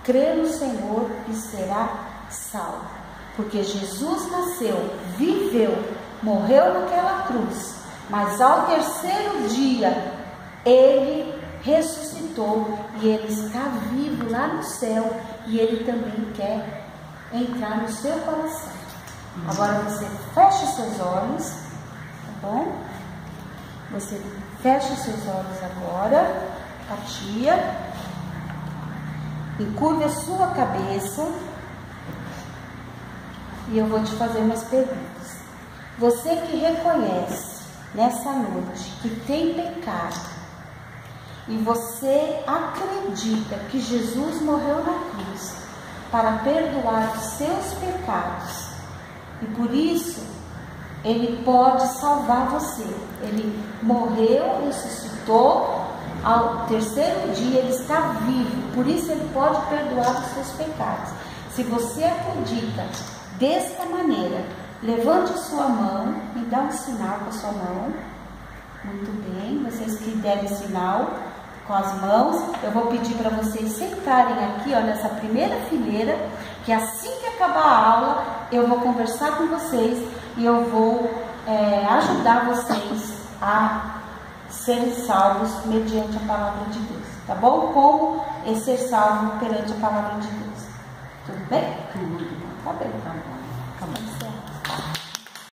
crê no Senhor e será salvo. Porque Jesus nasceu, viveu, morreu naquela cruz, mas ao terceiro dia ele ressuscitou e ele está vivo lá no céu e ele também quer entrar no seu coração. Agora você fecha os seus olhos, tá bom? Você fecha os seus olhos agora, a tia, encurve a sua cabeça e eu vou te fazer umas perguntas. Você que reconhece nessa noite que tem pecado e você acredita que Jesus morreu na cruz para perdoar os seus pecados e por isso ele pode salvar você. Ele morreu, ressuscitou, ao terceiro dia ele está vivo, por isso ele pode perdoar os seus pecados. Se você acredita desta maneira, levante a sua mão e dá um sinal com a sua mão. Muito bem, vocês que derem sinal com as mãos, eu vou pedir para vocês sentarem aqui, ó, nessa primeira fileira, que assim que acabar a aula, eu vou conversar com vocês e eu vou ajudar vocês a serem salvos mediante a palavra de Deus, tá bom? Como ser salvo perante a palavra de Deus. Tudo bem? Tudo. Tá bem. Tá bom. Tá bom.